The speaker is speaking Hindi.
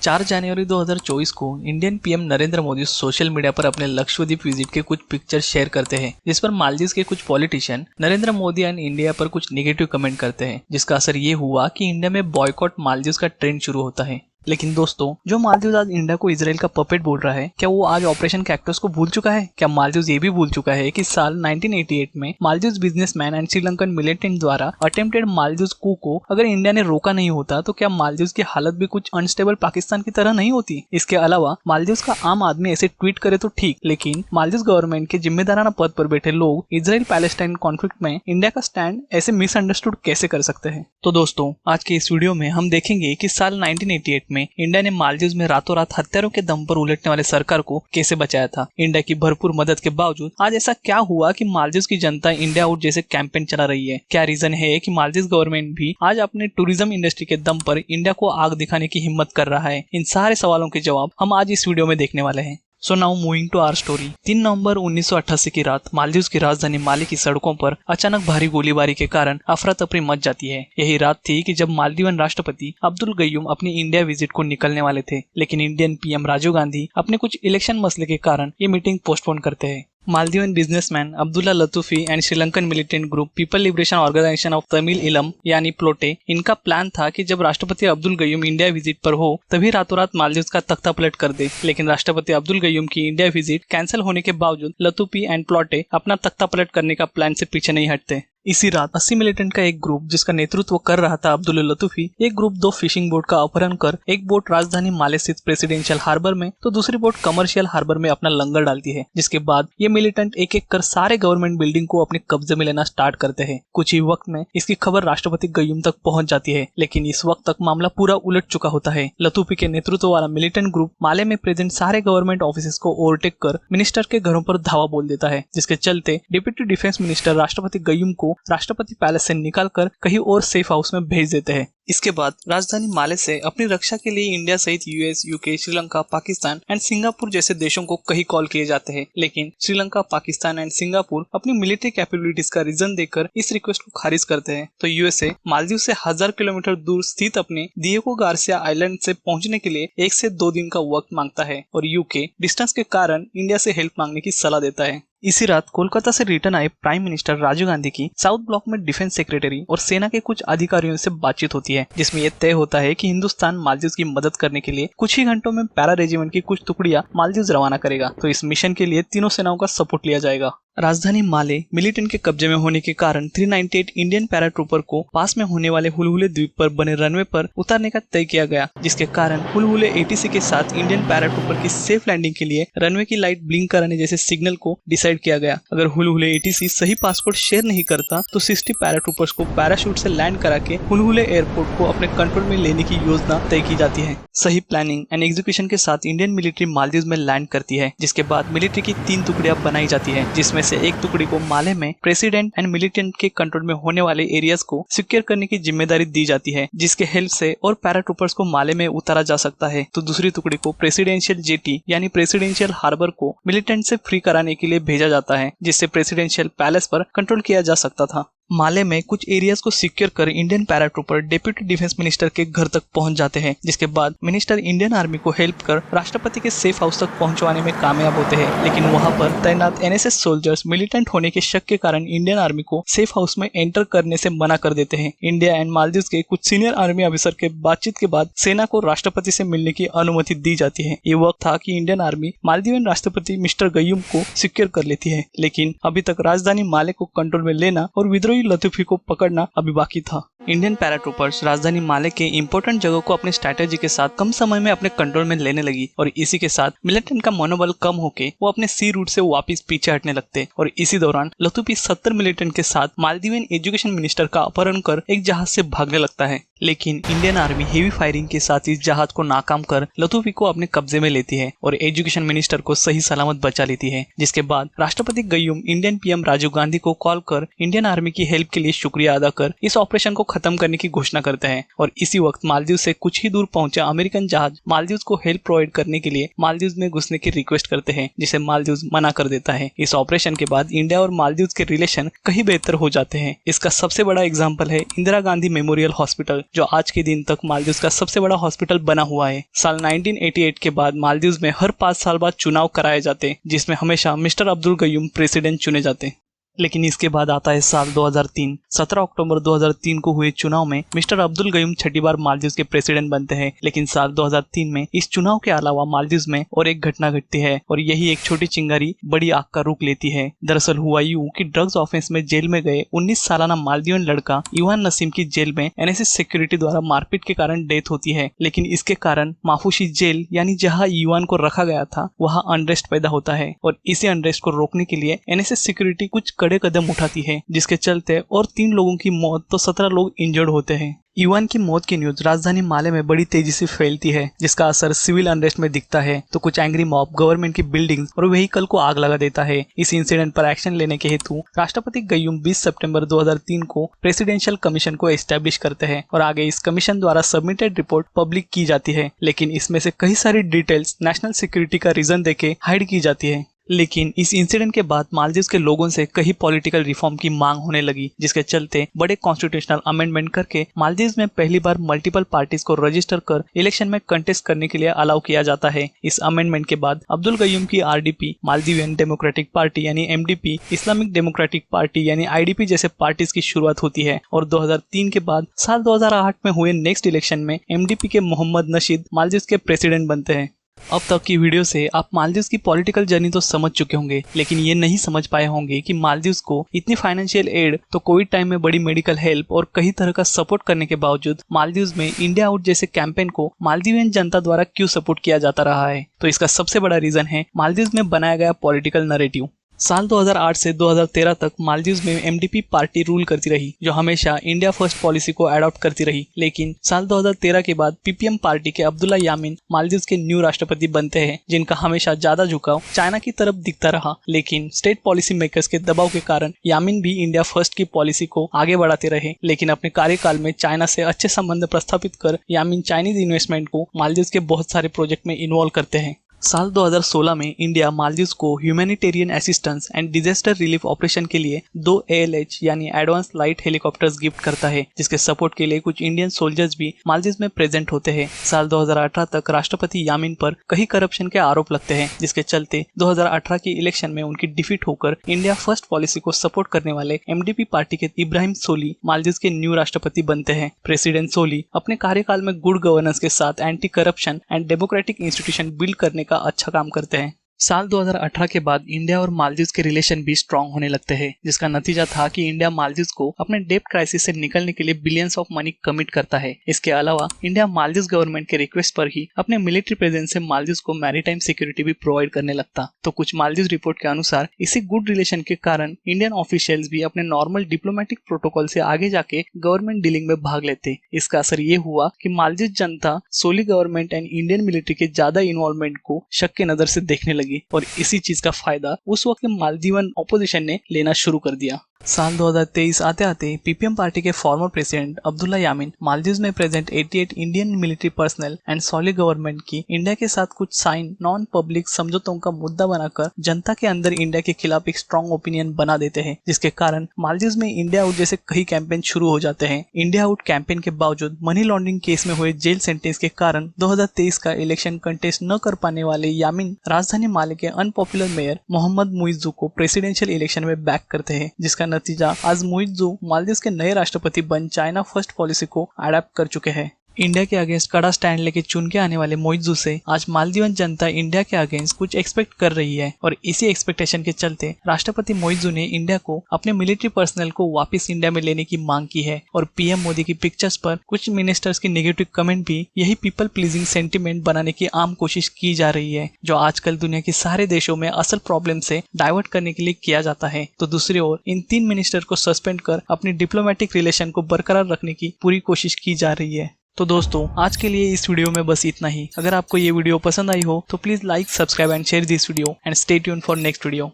4 जनवरी 2024 को Indian PM Narendra Modi social media पर अपने लक्षद्वीप विजिट के कुछ पिक्चर शेयर करते हैं, जिस पर मालदीव के कुछ politician Narendra Modi and India पर कुछ नेगेटिव कमेंट करते हैं, जिसका असर ये हुआ कि इंडिया में बॉयकॉट मालदीव का ट्रेंड शुरू होता है। लेकिन दोस्तों, जो मालदीव आज इंडिया को इजराइल का पपेट बोल रहा है, क्या वो आज ऑपरेशन कैक्टस को भूल चुका है? क्या मालदीव ये भी भूल चुका है कि साल 1988 में Maldives businessman and Sri Lankan militant द्वारा अटेम्प्टेड मालदीव कू को अगर इंडिया ने रोका नहीं होता तो क्या मालदीव की हालत भी कुछ अनस्टेबल पाकिस्तान की तरह नहीं होती? इसके अलावा मालदीव का आम आदमी ऐसे ट्वीट करे तो ठीक, लेकिन मालदीव गवर्नमेंट के जिम्मेदाराना पद पर बैठे लोग इजराइल पैलेस्टाइन कॉन्फ्लिक्ट में इंडिया का स्टैंड ऐसे मिसअंडरस्टूड कैसे कर सकते हैं? तो दोस्तों, आज के इस वीडियो में हम देखेंगे कि साल 1988 में इंडिया ने मालदीव में रातों रात हत्यारों के दम पर उलटने वाले सरकार को कैसे बचाया था। इंडिया की भरपूर मदद के बावजूद आज ऐसा क्या हुआ कि मालदीव की जनता इंडिया आउट जैसे कैंपेन चला रही है? क्या रीजन है कि मालदीव गवर्नमेंट भी आज अपने टूरिज्म इंडस्ट्री के दम पर इंडिया को आग दिखाने की हिम्मत कर रहा है? इन सारे सवालों के जवाब हम आज इस वीडियो में देखने वाले हैं। So now moving to our story. 3 नवंबर 1988 की रात मालदीव की राजधानी माले की सड़कों पर अचानक भारी गोलीबारी के कारण अफरा तफरी मच जाती है। यही रात थी कि जब मालदीवन राष्ट्रपति अब्दुल गयूम अपनी इंडिया विजिट को निकलने वाले थे, लेकिन इंडियन पीएम राजीव गांधी अपने कुछ इलेक्शन मसले के कारण ये मीटिंग पोस्टपोन करते हैं। Maldivian businessman Abdullah Luthufi and Sri Lankan militant group people liberation organisation of Tamil Eelam यानी प्लोटे, इनका प्लान था कि जब राष्ट्रपति अब्दुल गयूम इंडिया विजिट पर हो तभी रातों रात मालदीव का तख्ता पलट कर दे। लेकिन राष्ट्रपति अब्दुल गयूम की इंडिया विजिट कैंसिल होने के बावजूद लतूफी एंड प्लोटे अपना तख्ता पलट करने का प्लान से पीछे नहीं हटते। इसी रात 80 मिलिटेंट का एक ग्रुप, जिसका नेतृत्व कर रहा था अब्दुल्ला लतूफी, एक ग्रुप 2 फिशिंग बोट का अपहरण कर एक बोट राजधानी माले स्थित प्रेसिडेंशियल हार्बर में तो दूसरी बोट कमर्शियल हार्बर में अपना लंगर डालती है। जिसके बाद ये मिलिटेंट एक एक कर सारे गवर्नमेंट बिल्डिंग को अपने कब्जे में लेना स्टार्ट करते हैं। कुछ ही वक्त में इसकी खबर राष्ट्रपति गयूम तक पहुंच जाती है, लेकिन इस वक्त तक मामला पूरा उलट चुका होता है। लतूफी के नेतृत्व वाला मिलिटेंट ग्रुप माले में प्रेजेंट सारे गवर्नमेंट ऑफिस को ओवरटेक कर मिनिस्टर के घरों पर धावा बोल देता है, जिसके चलते डिप्टी डिफेंस मिनिस्टर राष्ट्रपति गयूम को राष्ट्रपति पैलेस से निकालकर कहीं और सेफ हाउस में भेज देते हैं। इसके बाद राजधानी माले से अपनी रक्षा के लिए इंडिया सहित US, UK, Sri Lanka, Pakistan and Singapore जैसे देशों को कहीं कॉल किए जाते हैं, लेकिन श्रीलंका, पाकिस्तान एंड सिंगापुर अपनी मिलिट्री कैपेबिलिटीज का रीजन देकर इस रिक्वेस्ट को खारिज करते हैं। तो यूएसए मालदीव से 1000 किलोमीटर दूर स्थित अपने डिएगो गार्सिया आइलैंड से पहुंचने के लिए 1 से 2 दिन का वक्त मांगता है और यूके डिस्टेंस के कारण इंडिया से हेल्प मांगने की सलाह देता है। इसी रात कोलकाता से रिटर्न आए प्राइम मिनिस्टर राजीव गांधी की साउथ ब्लॉक में डिफेंस सेक्रेटरी और सेना के कुछ अधिकारियों से बातचीत होती है, जिसमें यह तय होता है कि हिंदुस्तान मालदीव की मदद करने के लिए कुछ ही घंटों में पैरा रेजिमेंट की कुछ टुकड़ियां मालदीव रवाना करेगा। तो इस मिशन के लिए तीनों सेनाओं का सपोर्ट लिया जाएगा। राजधानी माले मिलिटेंट के कब्जे में होने के कारण 398 इंडियन पैराट्रूपर को पास में होने वाले हुलहुले द्वीप पर बने रनवे पर उतारने का तय किया गया, जिसके कारण हुलहुले एटीसी के साथ इंडियन पैराट्रूपर की सेफ लैंडिंग के लिए रनवे की लाइट ब्लिंक कराने जैसे सिग्नल को डिसाइड किया गया। अगर हुलहुले एटीसी सही पासपोर्ट शेयर नहीं करता तो 60 पैराट्रूपर्स को पैराशूट से लैंड करा के हुलहुले एयरपोर्ट को अपने कंट्रोल में लेने की योजना तय की जाती है। सही प्लानिंग एंड एग्जीक्यूशन के साथ इंडियन मिलिट्री मालदीव में लैंड करती है, जिसके बाद मिलिट्री की 3 टुकड़ियां बनाई जाती है, जिसमें से एक टुकड़ी को माले में प्रेसिडेंट एंड मिलिटेंट के कंट्रोल में होने वाले एरियाज को सिक्योर करने की जिम्मेदारी दी जाती है, जिसके हेल्प से और पैराट्रूपर्स को माले में उतारा जा सकता है। तो दूसरी टुकड़ी को प्रेसिडेंशियल जेटी यानी प्रेसिडेंशियल हार्बर को मिलिटेंट से फ्री कराने के लिए भेजा जाता है, जिससे प्रेसिडेंशियल पैलेस पर कंट्रोल किया जा सकता था। माले में कुछ एरियाज को सिक्योर कर Indian paratrooper deputy defence minister के घर तक पहुंच जाते हैं, जिसके बाद मिनिस्टर इंडियन आर्मी को हेल्प कर राष्ट्रपति के सेफ हाउस तक पहुंचवाने में कामयाब होते हैं। लेकिन वहां पर तैनात एनएसएस सोल्जर्स मिलिटेंट होने के शक के कारण इंडियन आर्मी को सेफ हाउस में एंटर करने से मना कर देते हैं। इंडिया एंड मालदीव के कुछ सीनियर आर्मी ऑफिसर के बातचीत के बाद सेना को राष्ट्रपति से मिलने की अनुमति दी जाती है। ये वक्त था कि इंडियन आर्मी मालदीवियन राष्ट्रपति मिस्टर गयूम को सिक्योर कर लेती है, लेकिन अभी तक राजधानी माले को कंट्रोल में लेना और विद्रोही लतूफी को पकड़ना अभी बाकी था। इंडियन पैराट्रूपर्स राजधानी माले के इंपॉर्टेंट जगहों को अपने स्ट्रैटेजी के साथ कम समय में अपने कंट्रोल में लेने लगी और इसी के साथ मिलिटेंट का मनोबल कम होके वो अपने सी रूट से वापस पीछे हटने लगते और इसी दौरान लतूफी 70 मिलिटेंट के साथ मालदीवियन एजुकेशन मिनिस्टर का अपहरण कर एक जहाज से भागने लगता है। लेकिन इंडियन आर्मी हेवी फायरिंग के साथ इस जहाज को नाकाम कर लतूफी को अपने कब्जे में लेती है और एजुकेशन मिनिस्टर को सही सलामत बचा लेती है, जिसके बाद राष्ट्रपति गयूम इंडियन पीएम राजीव गांधी को कॉल कर इंडियन आर्मी की हेल्प के लिए शुक्रिया अदा कर इस ऑपरेशन को खत्म करने की घोषणा करते हैं। और इसी वक्त मालदीव से कुछ ही दूर पहुंचा अमेरिकन जहाज मालदीव को हेल्प प्रोवाइड करने के लिए मालदीव में घुसने की रिक्वेस्ट करते हैं, जिसे मालदीव मना कर देता है। इस ऑपरेशन के बाद इंडिया और मालदीव के रिलेशन कहीं बेहतर हो जाते हैं। इसका सबसे बड़ा एग्जाम्पल है इंदिरा गांधी मेमोरियल हॉस्पिटल, जो आज के दिन तक मालदीव का सबसे बड़ा हॉस्पिटल बना हुआ है। साल 1988 के बाद मालदीव में हर 5 साल बाद चुनाव कराए जाते, जिसमें हमेशा मिस्टर अब्दुल गयूम प्रेसिडेंट चुने जाते। लेकिन इसके बाद आता है साल 2003। 17 अक्टूबर 2003 को हुए चुनाव में मिस्टर अब्दुल गयूम छठी बार मालदीव के प्रेसिडेंट बनते हैं। लेकिन साल 2003 में इस चुनाव के अलावा मालदीव में और एक घटना घटती है, और यही एक छोटी चिंगारी बड़ी आग का रुख लेती है। दरअसल हुआ यूं कि ड्रग्स ऑफेंस में जेल में गए 19 सालाना मालदीवन लड़का इवान नसीम की जेल में एनएसएस सिक्योरिटी द्वारा मारपीट के कारण डेथ होती है। लेकिन इसके कारण माफूशी जेल यानी जहां इवान को रखा गया था वहां अनरेस्ट पैदा होता है, और इसी अनरेस्ट को रोकने के लिए एनएसएस सिक्योरिटी कुछ कड़े कदम उठाती है, जिसके चलते और 3 लोगों की मौत तो 17 लोग इंजर्ड होते हैं। इवान की मौत की न्यूज राजधानी माले में बड़ी तेजी से फैलती है, जिसका असर सिविल अनरेस्ट में दिखता है। तो कुछ एंग्री मॉब गवर्नमेंट की बिल्डिंग्स और व्हीकल को आग लगा देता है। इस इंसिडेंट पर एक्शन लेने के हेतु राष्ट्रपति गयूम 20 सितंबर 2003 को प्रेसिडेंशियल कमीशन को एस्टैब्लिश करते हैं, और आगे इस कमीशन द्वारा सबमिटेड रिपोर्ट पब्लिक की जाती है। लेकिन इसमें से कई सारी डिटेल्स नेशनल सिक्योरिटी का रीजन देके हाइड की जाती है। लेकिन इस इंसिडेंट के बाद मालदीव के लोगों से कई पॉलिटिकल रिफॉर्म की मांग होने लगी, जिसके चलते बड़े कॉन्स्टिट्यूशनल अमेंडमेंट करके मालदीव में पहली बार मल्टीपल पार्टीज को रजिस्टर कर इलेक्शन में कंटेस्ट करने के लिए अलाउ किया जाता है। इस अमेंडमेंट के बाद अब्दुल गयूम की आरडीपी, मालदीवियन डेमोक्रेटिक पार्टी यानी एमडीपी, इस्लामिक डेमोक्रेटिक पार्टी यानी आईडीपी जैसे पार्टीज की शुरुआत होती है। और 2003 के बाद साल 2008 में हुए नेक्स्ट इलेक्शन में एमडीपी के मोहम्मद नशीद मालदीव के प्रेसिडेंट बनते हैं। अब तक की वीडियो से आप मालदीव की पॉलिटिकल जर्नी तो समझ चुके होंगे, लेकिन ये नहीं समझ पाए होंगे कि मालदीव को इतनी फाइनेंशियल एड, तो कोविड टाइम में बड़ी मेडिकल हेल्प और कई तरह का सपोर्ट करने के बावजूद मालदीव में इंडिया आउट जैसे कैंपेन को मालदीवियन जनता द्वारा क्यों सपोर्ट किया जाता रहा है। तो इसका सबसे बड़ा रीजन है मालदीव में बनाया गया पॉलिटिकल नैरेटिव। साल 2008 से 2013 तक मालदीव में एमडीपी पार्टी रूल करती रही, जो हमेशा इंडिया फर्स्ट पॉलिसी को अडॉप्ट करती रही। लेकिन साल 2013 के बाद पीपीएम पार्टी के अब्दुल्ला यामीन मालदीव के न्यू राष्ट्रपति बनते हैं, जिनका हमेशा ज्यादा झुकाव चाइना की तरफ दिखता रहा। लेकिन स्टेट पॉलिसी मेकर्स के दबाव के कारण यामीन भी इंडिया फर्स्ट की पॉलिसी को आगे बढ़ाते रहे। लेकिन अपने कार्यकाल में चाइना से अच्छे संबंध प्रस्थापित कर यामीन चाइनीज इन्वेस्टमेंट को मालदीव के बहुत सारे प्रोजेक्ट में इन्वॉल्व करते हैं। साल 2016 में इंडिया मालदीव को humanitarian assistance and disaster relief operation के लिए 2 ALH यानी एडवांस लाइट हेलीकॉप्टर्स गिफ्ट करता है, जिसके सपोर्ट के लिए कुछ इंडियन सोल्जर्स भी मालदीव में प्रेजेंट होते हैं। साल 2018 तक राष्ट्रपति यामीन पर कई करप्शन के आरोप लगते हैं, जिसके चलते 2018 की इलेक्शन में उनकी डिफीट होकर इंडिया फर्स्ट पॉलिसी को सपोर्ट करने वाले एमडीपी पार्टी के इब्राहिम सोली मालदीव के न्यू राष्ट्रपति बनते हैं। प्रेसिडेंट सोली अपने कार्यकाल में गुड गवर्नेंस के साथ anti corruption and democratic institution build करने का अच्छा काम करते हैं। साल 2018 के बाद इंडिया और मालदीव के रिलेशन भी स्ट्रांग होने लगते हैं, जिसका नतीजा था कि इंडिया मालदीव को अपने डेब्ट क्राइसिस से निकलने के लिए बिलियंस ऑफ मनी कमिट करता है। इसके अलावा इंडिया मालदीव गवर्नमेंट के रिक्वेस्ट पर ही अपने मिलिट्री प्रेजेंस से मालदीव को मैरीटाइम सिक्योरिटी भी प्रोवाइड करने लगता। तो कुछ मालदीव रिपोर्ट के अनुसार इसी गुड रिलेशन के कारण इंडियन ऑफिशियल्स भी अपने नॉर्मल डिप्लोमेटिक प्रोटोकॉल से आगे जाके गवर्नमेंट डीलिंग में भाग लेते। इसका असर ये हुआ कि मालदीव जनता सोली गवर्नमेंट एंड इंडियन मिलिट्री के ज्यादा इन्वॉल्वमेंट को शक के नजर से देखने लगी, और इसी चीज का फायदा उस वक्त मालदीवन ऑपोजिशन ने लेना शुरू कर दिया। साल 2023 आते आते पीपीएम पार्टी के फॉर्मर प्रेसिडेंट अब्दुल्ला यामीन मालदीव में present 88 Indian military personnel and सॉली government की इंडिया के साथ कुछ साइन नॉन पब्लिक समझौतों का मुद्दा बनाकर जनता के अंदर इंडिया के खिलाफ एक स्ट्रॉन्ग ओपिनियन बना देते हैं, जिसके कारण मालदीव में इंडिया आउट जैसे कई कैंपेन शुरू हो जाते हैं। इंडिया आउट कैंपेन के बावजूद मनी लॉन्ड्रिंग केस में हुए जेल सेंटेंस के कारण 2023 का इलेक्शन कंटेस्ट न कर पाने वाले यामीन राजधानी माले के अनपॉपुलर मेयर मोहम्मद मुइज्जू को प्रेसिडेंशियल इलेक्शन में बैक करते हैं, जिसका नतीजा आज मुइज्जू मालदीव के नए राष्ट्रपति बन चाइना फर्स्ट पॉलिसी को अडॉप्ट कर चुके हैं। इंडिया के अगेंस्ट कड़ा स्टैंड लेके चुन के आने वाले मुइज्जू से आज मालदीवन जनता इंडिया के अगेंस्ट कुछ एक्सपेक्ट कर रही है, और इसी एक्सपेक्टेशन के चलते राष्ट्रपति मुइज्जू ने इंडिया को अपने मिलिट्री पर्सनल को वापस इंडिया में लेने की मांग की है। और पीएम मोदी की पिक्चर्स पर कुछ मिनिस्टर्स की नेगेटिव कमेंट भी यही पीपल प्लीजिंग सेंटिमेंट बनाने की आम कोशिश की जा रही है, जो आजकल दुनिया के सारे देशों में असल प्रॉब्लम से डाइवर्ट करने के लिए किया जाता है। तो दूसरी ओर इन 3 मिनिस्टर को सस्पेंड कर अपनी डिप्लोमेटिक रिलेशन को बरकरार रखने की पूरी कोशिश की जा रही है। तो दोस्तों आज के लिए इस वीडियो में बस इतना ही। अगर आपको ये वीडियो पसंद आई हो तो please like, subscribe and share this video and stay tuned for next video.